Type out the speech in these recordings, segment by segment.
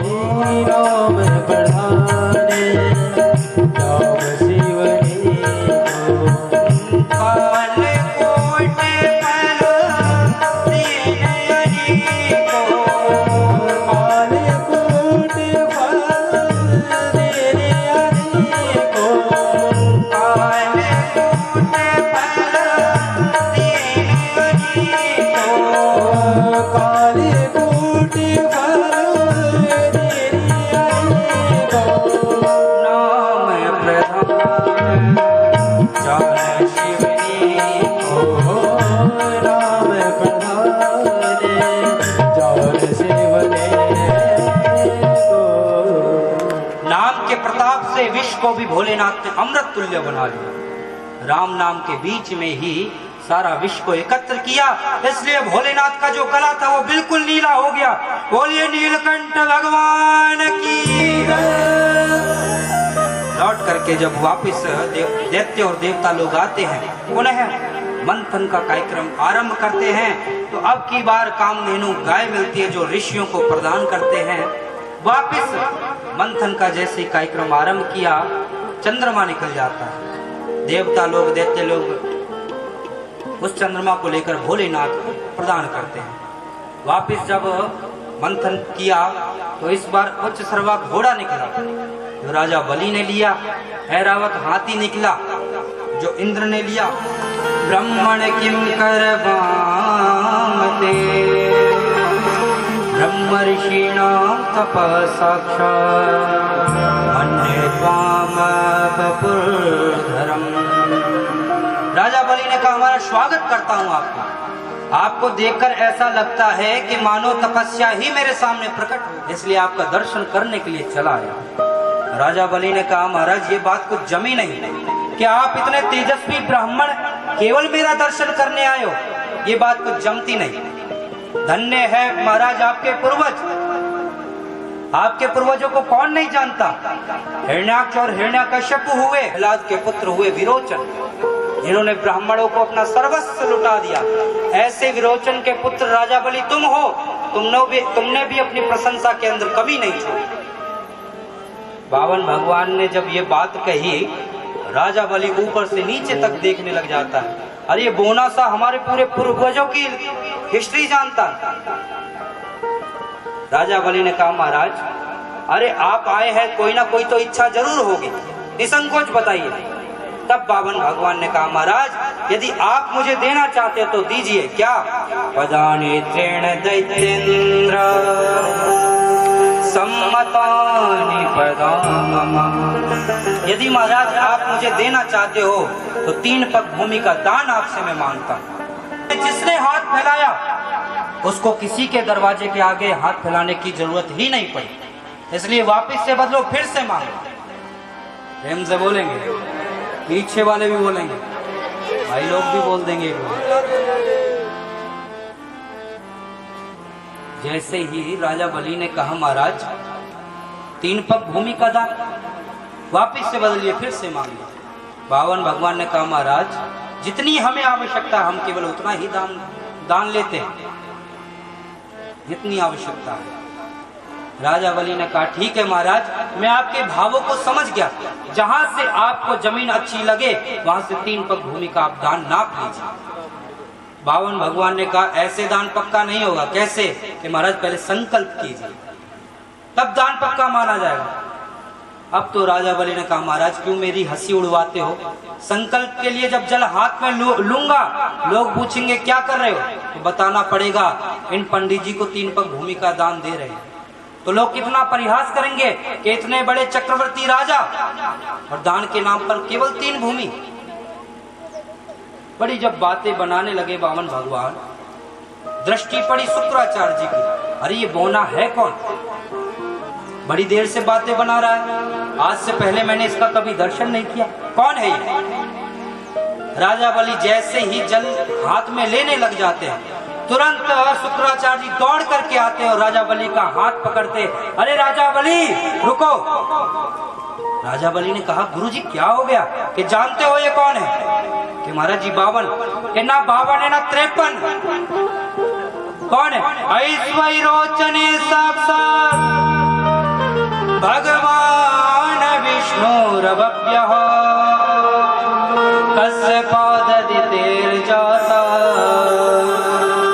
राम पढ़ाने राम शिवनी विश्व को भी भोलेनाथ ने अमृत तुल्य बना लिया। राम नाम के बीच में ही सारा विश्व को एकत्र किया, इसलिए भोलेनाथ का जो गला था वो बिल्कुल नीला हो गया। बोलिए नीलकंठ भगवान की। लौट करके जब वापिस दैत्य और देवता लोग आते हैं, पुनः मंथन का कार्यक्रम आरंभ करते हैं। तो अब की बार कामधेनु गाय मिलती है जो ऋषियों को प्रदान करते हैं। वापिस मंथन का जैसे कार्यक्रम आरंभ किया, चंद्रमा निकल जाता है। देवता लोग दैत्य लोग उस चंद्रमा को लेकर भोलेनाथ को प्रदान करते हैं। वापिस जब मंथन किया तो इस बार उच्च सर्वा घोड़ा निकला जो राजा बलि ने लिया। ऐरावत हाथी निकला जो इंद्र ने लिया। ब्रह्मण किम करवामते ब्रह्म ऋषीणाम तपसाक्षात् मन्ये त्वाम वपुर्धरम्। राजा बलि ने कहा, हमारा स्वागत करता हूँ आपको देखकर ऐसा लगता है कि मानो तपस्या ही मेरे सामने प्रकट हो, इसलिए आपका दर्शन करने के लिए चला आया। राजा बलि ने कहा, महाराज ये बात कुछ जमी नहीं कि आप इतने तेजस्वी ब्राह्मण केवल मेरा दर्शन करने आए हो, ये बात कुछ जमती नहीं। धन्य है महाराज आपके पूर्वज, आपके पूर्वजों को कौन नहीं जानता। हिरण्याक्ष और हिरण्यकश्यप हुए, प्रहलाद के पुत्र हुए विरोचन, जिन्होंने ब्राह्मणों को अपना सर्वस्व लुटा दिया। ऐसे विरोचन के पुत्र राजा बलि तुम हो, तुमने भी अपनी प्रशंसा के अंदर कभी नहीं छोड़ी। बावन भगवान ने जब ये बात कही, राजा बलि ऊपर से नीचे तक देखने लग जाता है। अरे ये बोना सा हमारे पूरे पूर्वजों की हिस्ट्री जानता। राजा बलि ने कहा, महाराज अरे आप आए हैं, कोई ना कोई तो इच्छा जरूर होगी, निसंकोच बताइए। तब बावन भगवान ने कहा, महाराज यदि आप मुझे देना चाहते हो तो दीजिए। क्या? पदानेत्रेण दैत्येन्द्र सम्मतानि पदाम। यदि महाराज आप मुझे देना चाहते हो तो 3 पग भूमि का दान आपसे मैं मांगता हूँ। जिसने हाथ फैलाया उसको किसी के दरवाजे के आगे हाथ फैलाने की जरूरत ही नहीं पड़ी, इसलिए वापस से बदलो, फिर से मांगो। प्रेम से बोलेंगे, पीछे वाले भी बोलेंगे, भाई लोग भी बोल देंगे। जैसे ही राजा बलि ने कहा, महाराज 3 पग भूमि का दान, वापिस से बदलिए, फिर से मांगिए। बावन भगवान ने कहा, महाराज जितनी हमें आवश्यकता हम केवल उतना ही दान लेते हैं, जितनी आवश्यकता है। राजा बलि ने कहा, ठीक है महाराज, मैं आपके भावों को समझ गया। जहां से आपको जमीन अच्छी लगे वहां से 3 पग भूमि का आप दान नाप लीजिए। बावन भगवान ने कहा, ऐसे दान पक्का नहीं होगा। कैसे? कि महाराज पहले संकल्प कीजिए, तब दान पक्का माना जाएगा। अब तो राजा बलि ने कहा, महाराज क्यों मेरी हंसी उड़वाते हो? संकल्प के लिए जब जल हाथ में लूंगा, लोग पूछेंगे क्या कर रहे हो, तो बताना पड़ेगा इन पंडित जी को 3 पग भूमि का दान दे रहे हैं। तो लोग कितना परिहास करेंगे कि इतने बड़े चक्रवर्ती राजा और दान के नाम पर केवल 3 भूमि। बड़ी जब बातें बनाने लगे बावन भगवान, दृष्टि पड़ी शुक्राचार्य जी की। अरे ये बोना है कौन? बड़ी देर से बातें बना रहा है, आज से पहले मैंने इसका कभी दर्शन नहीं किया, कौन है ये? राजा बलि जैसे ही जल हाथ में लेने लग जाते हैं, तुरंत शुक्राचार्य जी दौड़ करके आते हैं और राजा बलि का हाथ पकड़ते। अरे राजा बलि रुको। राजा बलि ने कहा, गुरुजी क्या हो गया? कि जानते हो ये कौन है? कि महाराज जी बावन। कि ना 52 है ना 53। कौन है? ऐश्वर्य रोचने साक्षात कौरवभ्यः कश्यपाददितेर्जाता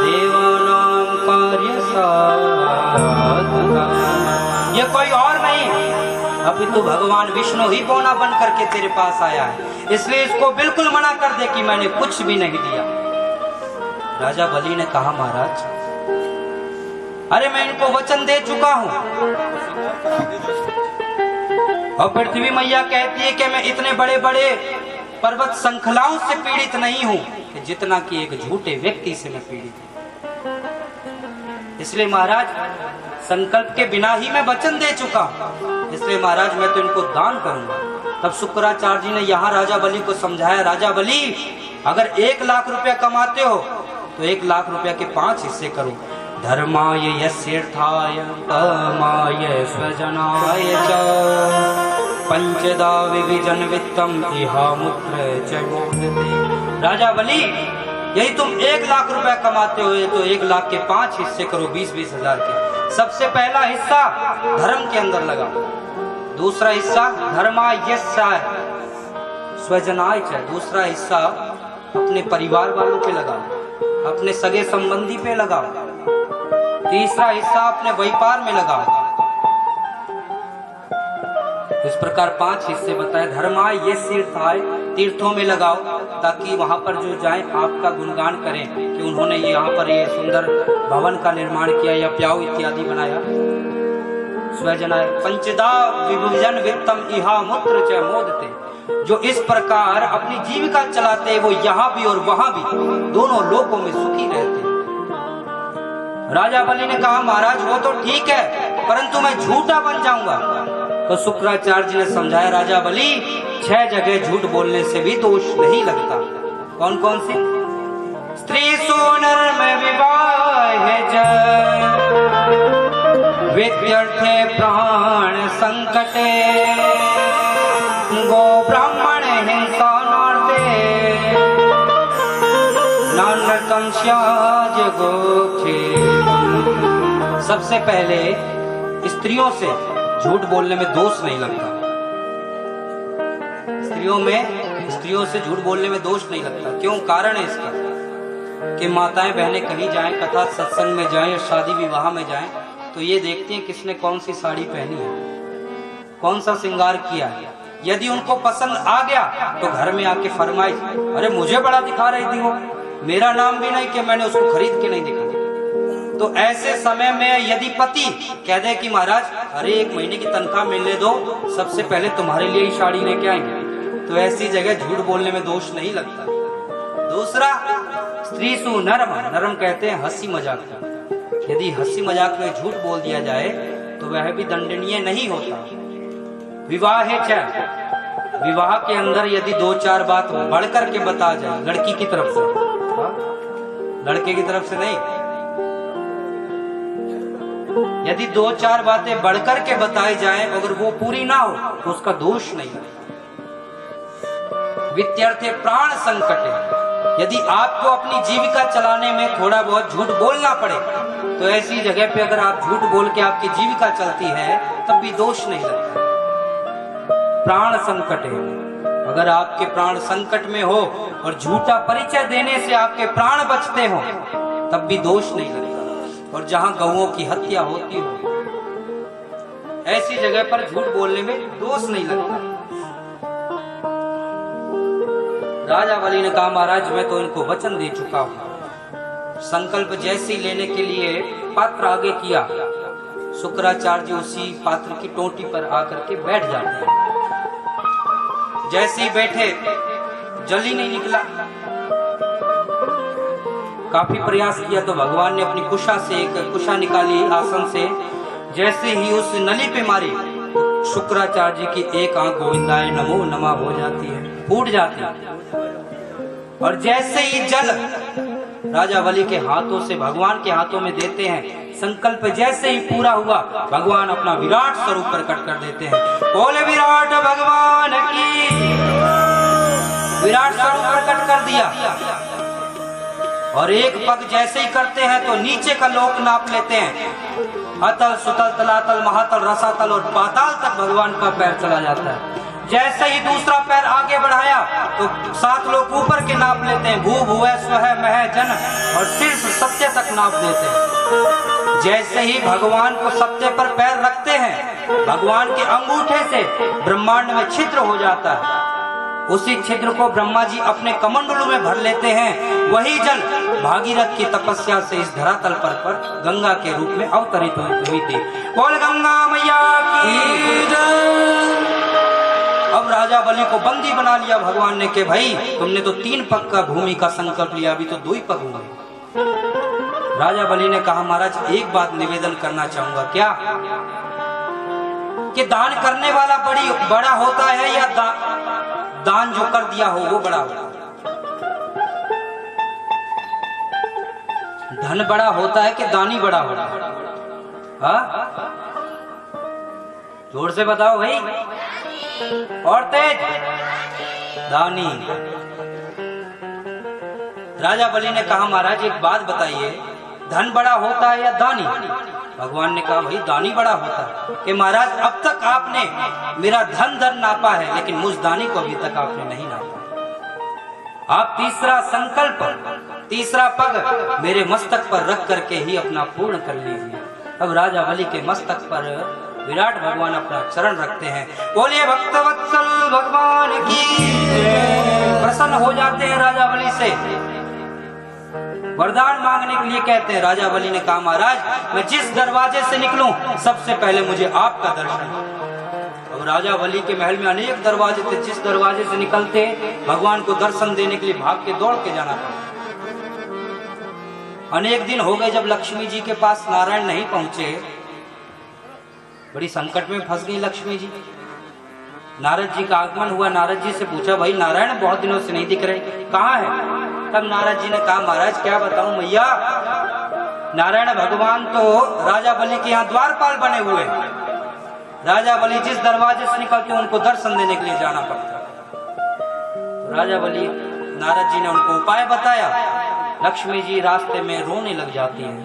देवानां कार्यसाधकः। ये कोई और नहीं अपितु भगवान विष्णु ही पौना बन करके तेरे पास आया है, इसलिए इसको बिल्कुल मना कर दे कि मैंने कुछ भी नहीं दिया। राजा बलि ने कहा महाराज अरे मैं इनको वचन दे चुका हूं। और पृथ्वी मैया कहती है कि मैं इतने बड़े बड़े पर्वत श्रृंखलाओं से पीड़ित नहीं हूं कि जितना कि एक झूठे व्यक्ति से मैं पीड़ित हूं। इसलिए महाराज संकल्प के बिना ही मैं वचन दे चुका हूं, इसलिए महाराज मैं तो इनको दान करूंगा। तब शुक्राचार्य जी ने यहाँ राजा बलि को समझाया, राजा बलि अगर 1 लाख रुपया कमाते हो तो 1 लाख रुपया के 5 हिस्से करो। धर्माय यस्यर्थाय कामाय स्वजनाय च पंचदा विविजन वित्तम इहामुत्र च मोदते। राजा बलि यही तुम 1 लाख रुपया कमाते हो तो 1 लाख के 5 हिस्से करो 20-20 हजार के। सबसे पहला हिस्सा धर्म के अंदर लगाओ, दूसरा हिस्सा धर्माय स्वजनाय च, दूसरा हिस्सा अपने परिवार वालों पे लगाओ, अपने सगे संबंधी पे लगाओ, तीसरा हिस्सा अपने व्यापार में लगाओ। इस प्रकार 5 हिस्से बताए। धर्माय तीर्थाय, तीर्थों में लगाओ ताकि वहां पर जो जाए आपका गुणगान करें कि उन्होंने यहाँ पर ये सुंदर भवन का निर्माण किया या प्याऊ इत्यादि बनाया। स्वजनाय पंचदा विभुजन वित्तम इहा मूत्र च मोदते, जो इस प्रकार अपनी जीविका चलाते वो यहाँ भी और वहां भी दोनों लोकों में सुखी रहते। राजा बलि ने कहा महाराज वो तो ठीक है परंतु मैं झूठा बन जाऊंगा। तो शुक्राचार्य जी ने समझाया, राजा बलि 6 जगह झूठ बोलने से भी दोष नहीं लगता। कौन कौन सी? स्त्री सोनर में विवाह विद्यार्थे प्राण संकटे गो ब्राह्मण हिंसा नार्ते नानकम स्याज गोखे। सबसे पहले स्त्रियों से झूठ बोलने में दोष नहीं लगता। स्त्रियों से झूठ बोलने में दोष नहीं लगता। क्यों? कारण है इसका कि माताएं बहनें कहीं जाएं, कथा सत्संग में जाएं या शादी विवाह में जाएं तो ये देखती हैं किसने कौन सी साड़ी पहनी है, कौन सा श्रृंगार किया है। यदि उनको पसंद आ गया तो घर में आके फरमाइश, अरे मुझे बड़ा दिखा रही थी वो, मेरा नाम भी नहीं कि मैंने उसको खरीद के नहीं दिखा। तो ऐसे समय में यदि पति कह दे कि महाराज अरे 1 महीने की तनख्वाह मिलने दो, सबसे पहले तुम्हारे लिए ही साड़ी लेके आएंगे, तो ऐसी जगह झूठ बोलने में दोष नहीं लगता। दूसरा, स्त्री सु नरम, नरम कहते हैं हंसी मजाक। यदि हंसी मजाक में झूठ बोल दिया जाए तो वह भी दंडनीय नहीं होता। विवाह है क्या? विवाह के अंदर यदि 2-4 बात बढ़ करके बता जाए लड़की की तरफ से, लड़के की तरफ से नहीं, यदि 2-4 बातें बढ़कर के बताई जाएं अगर वो पूरी ना हो तो उसका दोष नहीं है। वित्तीर्थे प्राण संकट है, यदि आपको अपनी जीविका चलाने में थोड़ा बहुत झूठ बोलना पड़े तो ऐसी जगह पे अगर आप झूठ बोल के आपकी जीविका चलती है तब भी दोष नहीं लगता। प्राण संकट है, अगर आपके प्राण संकट में हो और झूठा परिचय देने से आपके प्राण बचते हो तब भी दोष नहीं लगता। और जहां गौओं की हत्या होती हो ऐसी जगह पर झूठ बोलने में दोष नहीं लगता। राजा बलि ने कहा महाराज मैं तो इनको वचन दे चुका हूं। संकल्प जैसे ही लेने के लिए पात्र आगे किया, शुक्राचार्य जी उसी पात्र की टोटी पर आकर के बैठ जाते हैं। जैसे ही बैठे जल ही नहीं निकला। काफी प्रयास किया तो भगवान ने अपनी कुशा से एक कुशा निकाली आसन से, जैसे ही उस नली पे मारी शुक्राचार्य जी की एक आंख गोविंदाय नमो नमः हो जाती है, फूट जाती है। और जैसे ही जल राजा बलि के हाथों से भगवान के हाथों में देते हैं, संकल्प जैसे ही पूरा हुआ भगवान अपना विराट स्वरूप प्रकट कर देते हैं। बोले विराट भगवान की, विराट स्वरूप प्रकट कर दिया। और एक पग जैसे ही करते हैं तो नीचे का लोक नाप लेते हैं। अतल सुतल तलातल महातल रसातल और पाताल तक भगवान का पैर चला जाता है। जैसे ही दूसरा पैर आगे बढ़ाया तो 7 लोग ऊपर के नाप लेते हैं, भू भुवः स्वः मह जन, और शीर्ष सत्य तक नाप देते हैं। जैसे ही भगवान को सत्य पर पैर रखते हैं, भगवान के अंगूठे से ब्रह्मांड में छिद्र हो जाता है। उसी छिद्र को ब्रह्मा जी अपने कमंडलू में भर लेते हैं। वही जल भागीरथ की तपस्या से इस धरातल पर गंगा के रूप में अवतरित हुई थी। बोल गंगा मैया की जय। अब राजा बलि को बंदी बना लिया भगवान ने कि भाई तुमने तो 3 पग का भूमि का संकल्प लिया, अभी तो 2 ही पग हुए। राजा बलि ने कहा महाराज एक बात निवेदन करना चाहूंगा, क्या कि दान करने वाला बड़ा होता है या दान जो कर दिया हो वो बड़ा होता है? धन बड़ा होता है कि दानी बड़ा होता है? हाँ? जोर से बताओ भाई, और तेज। दानी। राजा बलि ने कहा महाराज एक बात बताइए, धन बड़ा होता है या दानी? भगवान ने कहा भाई दानी बड़ा होता है। कि महाराज अब तक आपने मेरा धन नापा है, लेकिन मुझ दानी को अभी तक आपने नहीं नापा। आप तीसरा संकल्प, तीसरा पग मेरे मस्तक पर रख करके ही अपना पूर्ण कर लीजिए। अब राजा बलि के मस्तक पर विराट भगवान अपना चरण रखते हैं। बोलिए भक्तवत्सल भगवान की। प्रसन्न हो जाते हैं राजा बलि से, वरदान मांगने के लिए कहते हैं। राजा बलि ने कहा महाराज मैं जिस दरवाजे से निकलूं सबसे पहले मुझे आपका दर्शन। अब राजा बलि के महल में अनेक दरवाजे थे, जिस दरवाजे से निकलते भगवान को दर्शन देने के लिए भाग के दौड़ के जाना पड़ा। अनेक दिन हो गए जब लक्ष्मी जी के पास नारायण नहीं पहुंचे, बड़ी संकट में फंस गई लक्ष्मी जी। नारद जी का आगमन हुआ, नारद जी से पूछा भाई नारायण बहुत दिनों से नहीं दिख रहे, कहाँ है? तब नारद जी ने कहा महाराज क्या बताऊं मैया, नारायण भगवान तो राजा बलि के यहाँ द्वारपाल बने हुए हैं। राजा बलि जिस दरवाजे से निकलते उनको दर्शन देने के लिए जाना पड़ता। राजा बलि, नारद जी ने उनको उपाय बताया, लक्ष्मी जी रास्ते में रोने लग जाती है।